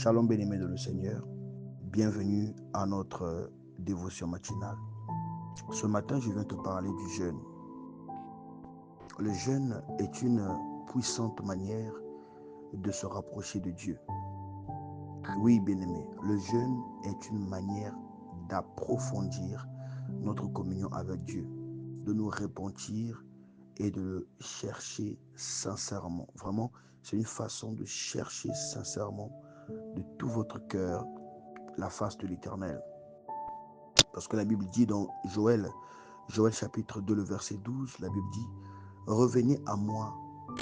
Shalom bien-aimés de le Seigneur, bienvenue à notre dévotion matinale. Ce matin, je viens te parler du jeûne. Le jeûne est une puissante manière de se rapprocher de Dieu. Oui, bien-aimés, le jeûne est une manière d'approfondir notre communion avec Dieu, de nous repentir et de le chercher sincèrement. Vraiment, c'est une façon de chercher sincèrement de tout votre cœur la face de l'Éternel. Parce que la Bible dit dans Joël chapitre 2, le verset 12, la Bible dit « Revenez à moi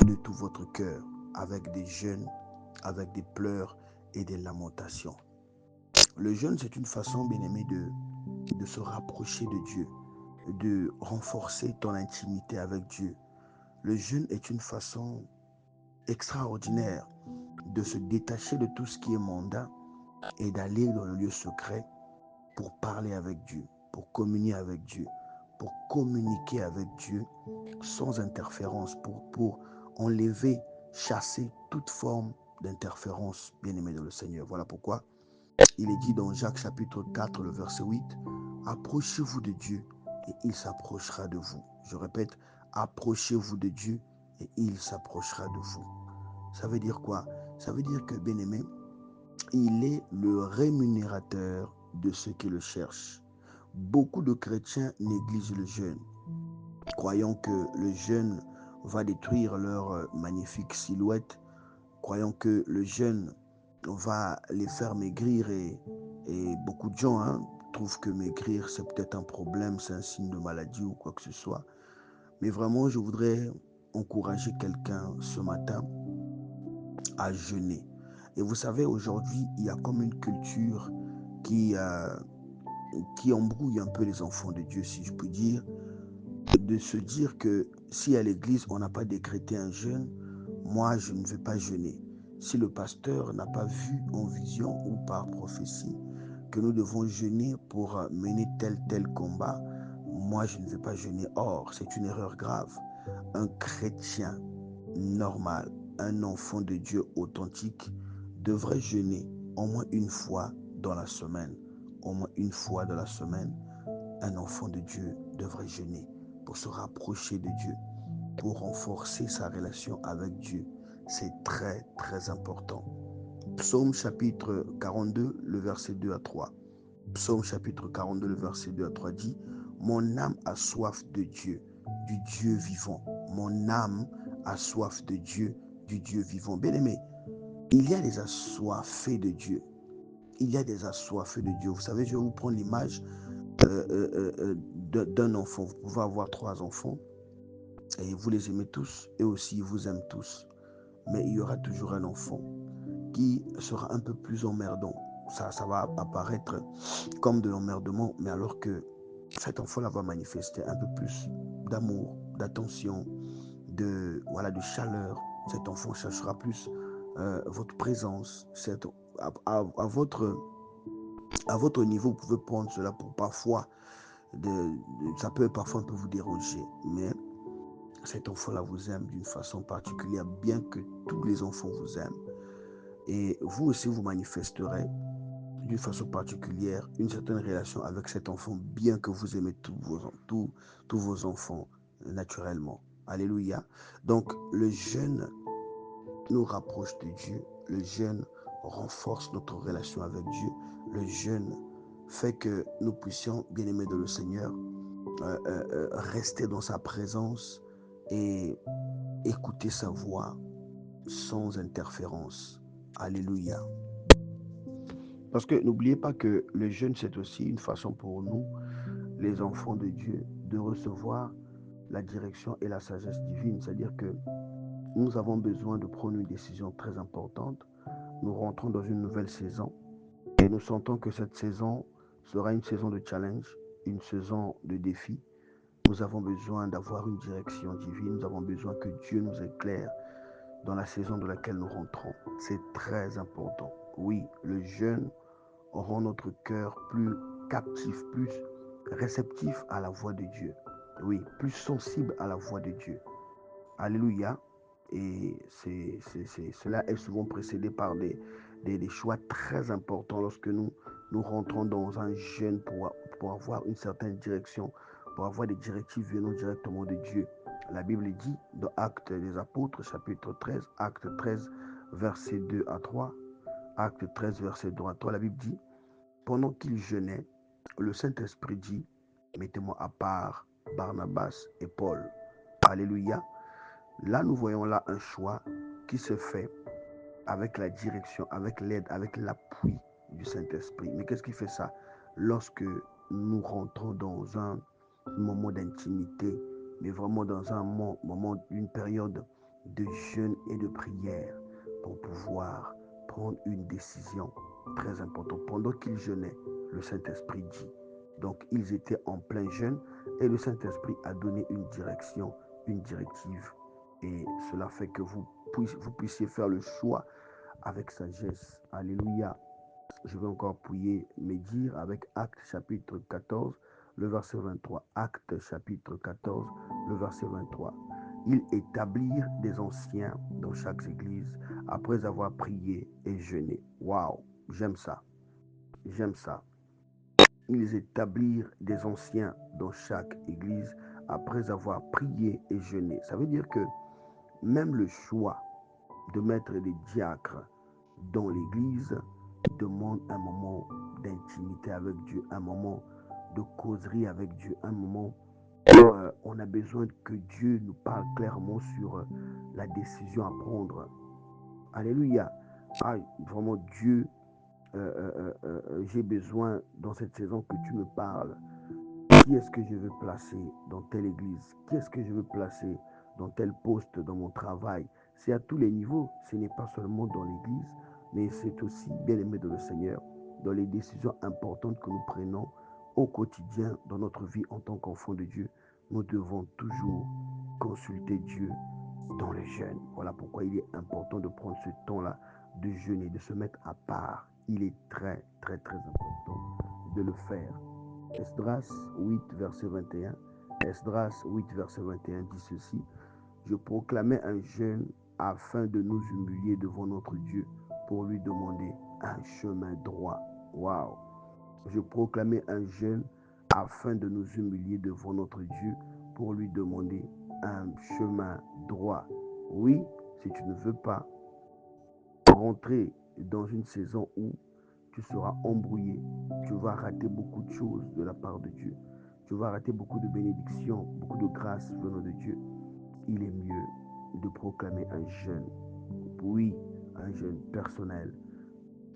de tout votre cœur, avec des jeûnes, avec des pleurs et des lamentations. » Le jeûne, c'est une façon, bien-aimé, de se rapprocher de Dieu, de renforcer ton intimité avec Dieu. Le jeûne est une façon extraordinaire de se détacher de tout ce qui est mondain et d'aller dans le lieu secret pour parler avec Dieu, pour communier avec Dieu, pour communiquer avec Dieu sans interférence, pour enlever, chasser toute forme d'interférence, bien-aimé de le Seigneur. Voilà pourquoi il est dit dans Jacques chapitre 4, le verset 8, « Approchez-vous de Dieu et il s'approchera de vous. » Je répète, approchez-vous de Dieu et il s'approchera de vous. Ça veut dire quoi? Ça veut dire que, bien-aimé, il est le rémunérateur de ceux qui le cherchent. Beaucoup de chrétiens négligent le jeûne, croyant que le jeûne va détruire leur magnifique silhouette, croyant que le jeûne va les faire maigrir et beaucoup de gens trouvent que maigrir c'est peut-être un problème, c'est un signe de maladie ou quoi que ce soit. Mais vraiment, je voudrais encourager quelqu'un ce matin à jeûner. Et vous savez, aujourd'hui, il y a comme une culture qui embrouille un peu les enfants de Dieu, si je puis dire, de se dire que si à l'église, on n'a pas décrété un jeûne, moi, je ne vais pas jeûner. Si le pasteur n'a pas vu en vision ou par prophétie que nous devons jeûner pour mener tel combat, moi, je ne vais pas jeûner. Or, c'est une erreur grave. Un chrétien normal, un enfant de Dieu authentique devrait jeûner au moins une fois dans la semaine. Au moins une fois dans la semaine, un enfant de Dieu devrait jeûner pour se rapprocher de Dieu, pour renforcer sa relation avec Dieu. C'est très, très important. Psaume chapitre 42, le verset 2 à 3. Psaume chapitre 42, le verset 2 à 3 dit « Mon âme a soif de Dieu, du Dieu vivant. Mon âme a soif de Dieu, du Dieu vivant. » Bien-aimé, il y a des assoiffés de Dieu. Il y a des assoiffés de Dieu. Vous savez, je vais vous prendre l'image d'un enfant. Vous pouvez avoir 3 enfants et vous les aimez tous et aussi ils vous aiment tous. Mais il y aura toujours un enfant qui sera un peu plus emmerdant. Ça va apparaître comme de l'emmerdement, mais alors que cet enfant-là va manifester un peu plus d'amour, d'attention, de chaleur. Cet enfant cherchera plus votre présence. À votre niveau, vous pouvez prendre cela pour parfois, ça peut parfois un peu vous déranger, mais cet enfant-là vous aime d'une façon particulière, bien que tous les enfants vous aiment. Et vous aussi, vous manifesterez d'une façon particulière une certaine relation avec cet enfant, bien que vous aimez tous vos enfants naturellement. Alléluia. Donc, le jeûne nous rapproche de Dieu. Le jeûne renforce notre relation avec Dieu. Le jeûne fait que nous puissions, bien-aimés de le Seigneur, rester dans sa présence et écouter sa voix sans interférence. Alléluia. Parce que n'oubliez pas que le jeûne, c'est aussi une façon pour nous, les enfants de Dieu, de recevoir la direction et la sagesse divine. C'est-à-dire que nous avons besoin de prendre une décision très importante. Nous rentrons dans une nouvelle saison et nous sentons que cette saison sera une saison de challenge, une saison de défi. Nous avons besoin d'avoir une direction divine. Nous avons besoin que Dieu nous éclaire dans la saison dans laquelle nous rentrons. C'est très important. Oui, le jeûne rend notre cœur plus captif, plus réceptif à la voix de Dieu. Oui, plus sensible à la voix de Dieu. Alléluia. Et cela est souvent précédé par des choix très importants lorsque nous rentrons dans un jeûne pour avoir une certaine direction, pour avoir des directives venant directement de Dieu. La Bible dit dans Actes des Apôtres, chapitre 13, Acte 13, verset 2 à 3, Acte 13, verset 2 à 3, la Bible dit, pendant qu'ils jeûnaient, le Saint-Esprit dit, mettez-moi à part Barnabas et Paul. Alléluia. Là, nous voyons là un choix qui se fait avec la direction, avec l'aide, avec l'appui du Saint-Esprit. Mais qu'est-ce qui fait ça? Lorsque nous rentrons dans un moment d'intimité, mais vraiment dans un moment, une période de jeûne et de prière pour pouvoir prendre une décision très importante. Pendant qu'ils jeûnaient, le Saint-Esprit dit. Donc, ils étaient en plein jeûne et le Saint-Esprit a donné une direction, une directive. Et cela fait que vous puissiez faire le choix avec sagesse. Alléluia. Je vais encore prier, médire avec Actes chapitre 14, le verset 23. Actes chapitre 14, le verset 23. Ils établirent des anciens dans chaque église après avoir prié et jeûné. Waouh, j'aime ça. J'aime ça. Ils établirent des anciens dans chaque église après avoir prié et jeûné. Ça veut dire que même le choix de mettre des diacres dans l'église demande un moment d'intimité avec Dieu, un moment de causerie avec Dieu, un moment où on a besoin que Dieu nous parle clairement sur la décision à prendre. Alléluia. Ah, vraiment Dieu, j'ai besoin dans cette saison que tu me parles. Qui est-ce que je veux placer dans telle église? Qui est-ce que je veux placer dans tel poste dans mon travail? C'est à tous les niveaux. Ce n'est pas seulement dans l'église, mais c'est aussi, bien aimé de le Seigneur, dans les décisions importantes que nous prenons au quotidien dans notre vie en tant qu'enfant de Dieu. Nous devons toujours consulter Dieu dans le jeûne. Voilà pourquoi il est important de prendre ce temps-là de jeûner, de se mettre à part. Il est très, très, très important de le faire. Esdras 8, verset 21. Esdras 8, verset 21 dit ceci. Je proclamais un jeûne afin de nous humilier devant notre Dieu pour lui demander un chemin droit. Waouh! Je proclamais un jeûne afin de nous humilier devant notre Dieu pour lui demander un chemin droit. Oui, si tu ne veux pas rentrer dans une saison où tu seras embrouillé, tu vas rater beaucoup de choses de la part de Dieu. Tu vas rater beaucoup de bénédictions, beaucoup de grâces venant de Dieu. Il est mieux de proclamer un jeûne. Oui, un jeûne personnel,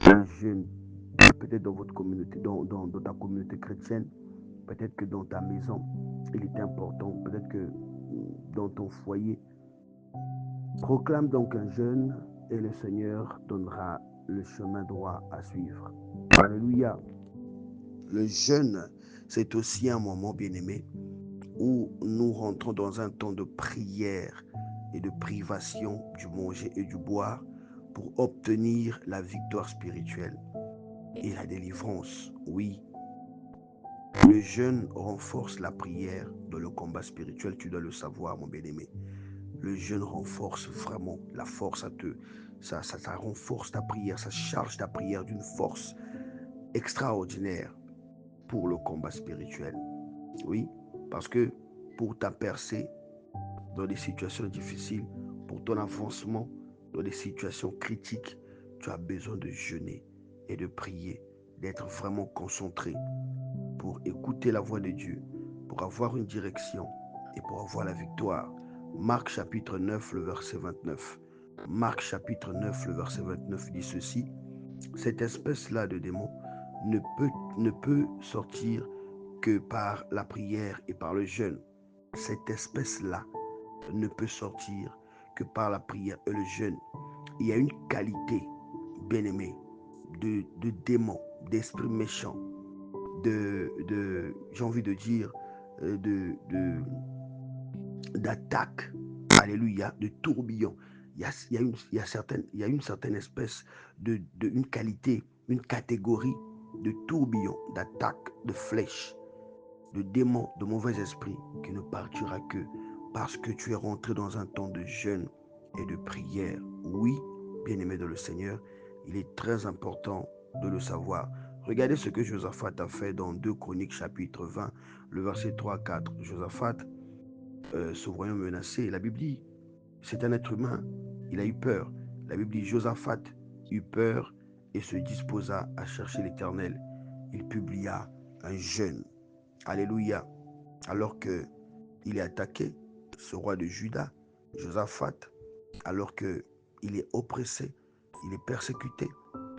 un jeûne peut-être dans votre communauté, dans ta communauté chrétienne, peut-être que dans ta maison, il est important, peut-être que dans ton foyer. Proclame donc un jeûne et le Seigneur donnera le chemin droit à suivre. Alléluia. Le jeûne, c'est aussi un moment, bien-aimé, où nous rentrons dans un temps de prière et de privation du manger et du boire pour obtenir la victoire spirituelle et la délivrance. Oui, le jeûne renforce la prière dans le combat spirituel, tu dois le savoir, mon bien-aimé. Le jeûne renforce vraiment la force ça renforce ta prière, ça charge ta prière d'une force extraordinaire pour le combat spirituel. Oui, parce que pour ta percée dans des situations difficiles, pour ton avancement dans des situations critiques, tu as besoin de jeûner et de prier, d'être vraiment concentré pour écouter la voix de Dieu, pour avoir une direction et pour avoir la victoire. Marc chapitre 9, le verset 29. Marc chapitre 9, le verset 29 dit ceci. Cette espèce-là de démon ne peut sortir que par la prière et par le jeûne. Cette espèce-là ne peut sortir que par la prière et le jeûne. Il y a une qualité, bien-aimée, de démon, d'esprit méchant, j'ai envie de dire, d'attaque, alléluia, de tourbillon. Il y a une certaine espèce une qualité, une catégorie de tourbillon, d'attaque, de flèche, de démon, de mauvais esprit qui ne partira que parce que tu es rentré dans un temps de jeûne et de prière. Oui, bien-aimé dans le Seigneur, il est très important de le savoir. Regardez ce que Josaphat a fait dans 2 Chroniques chapitre 20, le verset 3 à 4. Josaphat, ce royaume menacé, la Bible dit, c'est un être humain, il a eu peur. La Bible dit, Josaphat eut peur et se disposa à chercher l'Éternel. Il publia un jeûne. Alléluia. Alors qu'il est attaqué, ce roi de Juda, Josaphat, alors qu'il est oppressé, il est persécuté,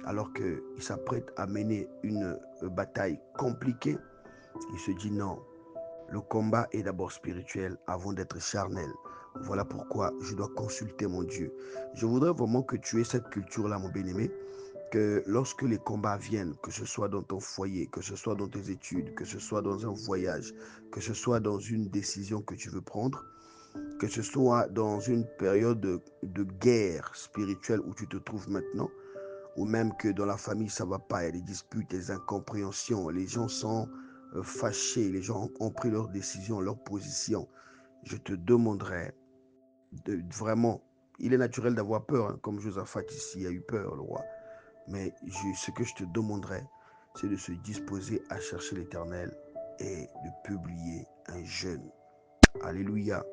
alors qu'il s'apprête à mener une bataille compliquée, il se dit non, le combat est d'abord spirituel avant d'être charnel. Voilà pourquoi je dois consulter mon Dieu. Je voudrais vraiment que tu aies cette culture-là, mon bien-aimé, que lorsque les combats viennent, que ce soit dans ton foyer, que ce soit dans tes études, que ce soit dans un voyage, que ce soit dans une décision que tu veux prendre, que ce soit dans une période de guerre spirituelle où tu te trouves maintenant, ou même que dans la famille ça ne va pas, il y a des disputes, des incompréhensions, les gens sont fâchés, les gens ont pris leurs décisions, leurs positions. Je te demanderai vraiment, il est naturel d'avoir peur, hein, comme Josaphat ici a eu peur, le roi. Mais ce que je te demanderai, c'est de se disposer à chercher l'Éternel et de publier un jeûne. Alléluia.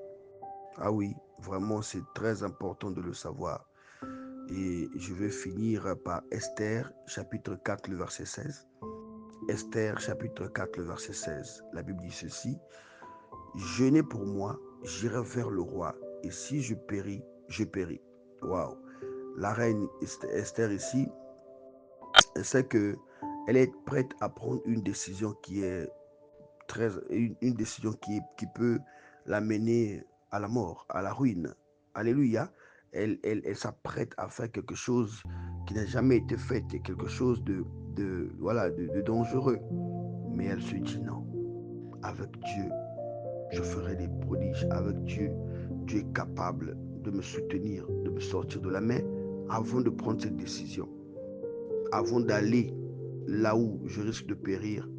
Ah oui, vraiment, c'est très important de le savoir. Et je vais finir par Esther, chapitre 4, le verset 16. Esther, chapitre 4, le verset 16. La Bible dit ceci. Jeûnez pour moi, j'irai vers le roi, et si je péris, je péris. Waouh. La reine Esther ici, elle sait qu'elle est prête à prendre une décision qui est une décision qui peut l'amener à la mort, à la ruine. Alléluia. Elle s'apprête à faire quelque chose qui n'a jamais été fait, quelque chose de dangereux. Mais elle se dit non. Avec Dieu, je ferai des prodiges. Avec Dieu, Dieu est capable de me soutenir, de me sortir de la main avant de prendre cette décision. Avant d'aller là où je risque de périr,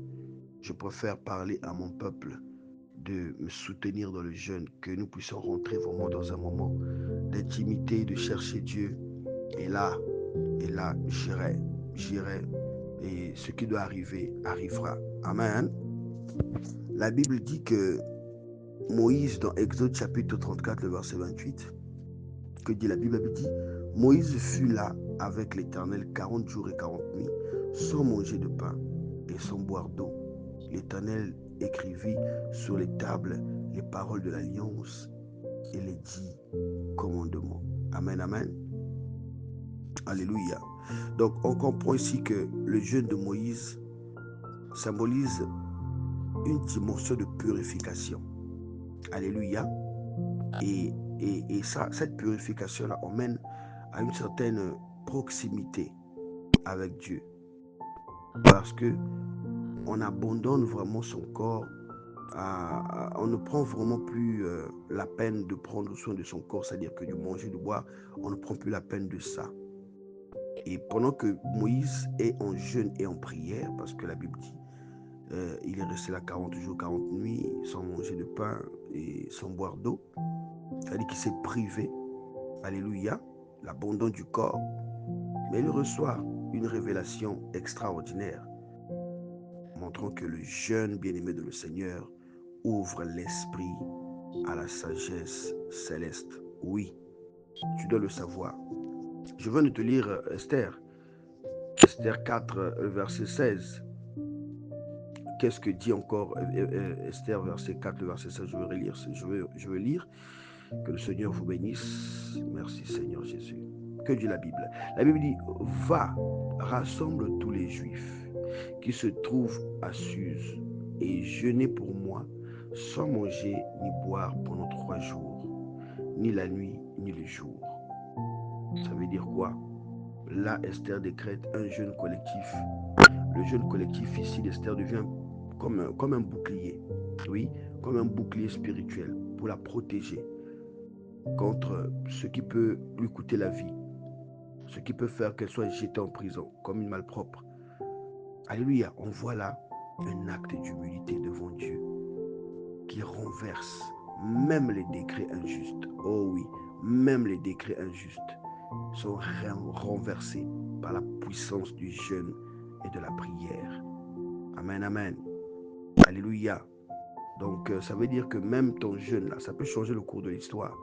je préfère parler à mon peuple de me soutenir dans le jeûne, que nous puissions rentrer vraiment dans un moment d'intimité, de chercher Dieu. Et là, j'irai, et ce qui doit arriver, arrivera. Amen. La Bible dit que Moïse, dans Exode chapitre 34, le verset 28, que dit la Bible? La Bible dit, Moïse fut là avec l'Éternel 40 jours et 40 nuits, sans manger de pain et sans boire d'eau. L'Éternel écrivit sur les tables les paroles de l'alliance et les 10 commandements. Amen, amen. Alléluia. Donc, on comprend ici que le jeûne de Moïse symbolise une dimension de purification. Alléluia. Et cette purification-là emmène à une certaine proximité avec Dieu. Parce que on abandonne vraiment son corps. On ne prend vraiment plus la peine de prendre soin de son corps, c'est-à-dire que de manger, de boire, on ne prend plus la peine de ça. Et pendant que Moïse est en jeûne et en prière, parce que la Bible dit, il est resté là 40 jours, 40 nuits, sans manger de pain et sans boire d'eau, c'est-à-dire qu'il s'est privé, alléluia, l'abandon du corps, mais il reçoit une révélation extraordinaire, montrant que le jeûne bien-aimé de le Seigneur ouvre l'esprit à la sagesse céleste. Oui, tu dois le savoir. Je viens de te lire Esther 4, verset 16. Qu'est-ce que dit encore Esther, verset 4, le verset 16? Je vais relire, je veux lire. Que le Seigneur vous bénisse. Merci Seigneur Jésus. Que dit la Bible? La Bible dit, va, rassemble tous les Juifs qui se trouvent à Suse et jeûnez pour moi sans manger ni boire pendant 3 jours, ni la nuit ni le jour. Ça veut dire quoi? Là, Esther décrète un jeûne collectif. Le jeûne collectif ici d'Esther devient comme un bouclier. Oui, comme un bouclier spirituel pour la protéger contre ce qui peut lui coûter la vie, ce qui peut faire qu'elle soit jetée en prison comme une malpropre. Alléluia, on voit là un acte d'humilité devant Dieu qui renverse même les décrets injustes. Oh oui, même les décrets injustes sont renversés par la puissance du jeûne et de la prière. Amen, amen. Alléluia. Donc, ça veut dire que même ton jeûne, là, ça peut changer le cours de l'histoire.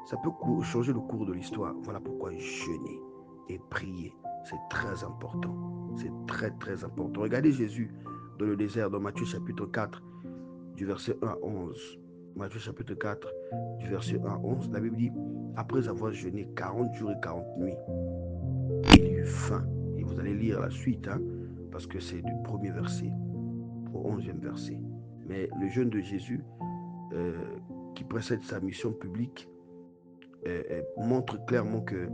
Ça peut changer le cours de l'histoire. Voilà pourquoi jeûner et prier, c'est très important. C'est très, très important. Regardez Jésus dans le désert, dans Matthieu chapitre 4, du verset 1 à 11. Matthieu chapitre 4, du verset 1 à 11, la Bible dit, après avoir jeûné 40 jours et 40 nuits, il eut faim. Et vous allez lire la suite, parce que c'est du premier verset au 11e verset. Mais le jeûne de Jésus, qui précède sa mission publique, montre clairement que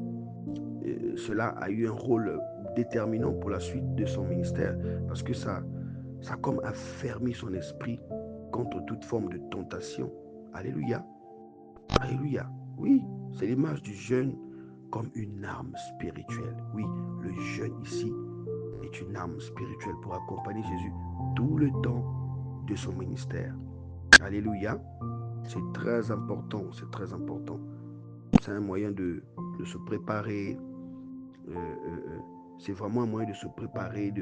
cela a eu un rôle déterminant pour la suite de son ministère, parce que ça a comme affermi son esprit contre toute forme de tentation. Alléluia. Alléluia. Oui, c'est l'image du jeûne comme une arme spirituelle. Oui, le jeûne ici est une arme spirituelle pour accompagner Jésus tout le temps de son ministère. Alléluia. C'est très important, c'est très important. C'est un moyen de se préparer. C'est vraiment un moyen de se préparer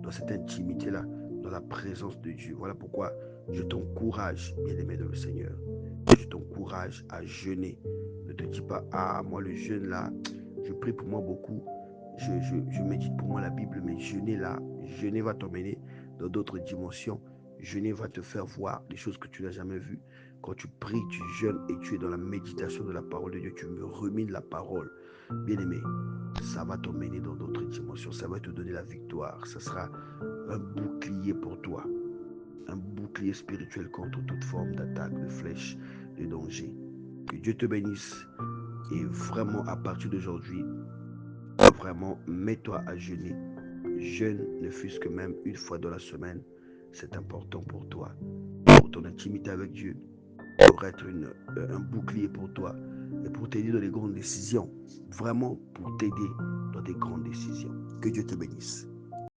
dans cette intimité-là, dans la présence de Dieu. Voilà pourquoi je t'encourage, bien-aimé dans le Seigneur. Je t'encourage à jeûner. Ne te dis pas, ah, moi le jeûne là, je prie pour moi beaucoup. Je médite pour moi la Bible, mais jeûner là, jeûner va t'emmener dans d'autres dimensions. Jeûner va te faire voir des choses que tu n'as jamais vues. Quand tu pries, tu jeûnes et tu es dans la méditation de la parole de Dieu, tu me rumines la parole. Bien-aimé, ça va t'emmener dans d'autres dimensions, ça va te donner la victoire. Ça sera un bouclier pour toi, un bouclier spirituel contre toute forme d'attaque, de flèche, de danger. Que Dieu te bénisse et vraiment à partir d'aujourd'hui, vraiment mets-toi à jeûner. Jeûne ne fût-ce que même une fois dans la semaine, c'est important pour toi, pour ton intimité avec Dieu, pour être un bouclier pour toi et pour t'aider dans les grandes décisions. Vraiment pour t'aider dans des grandes décisions. Que Dieu te bénisse.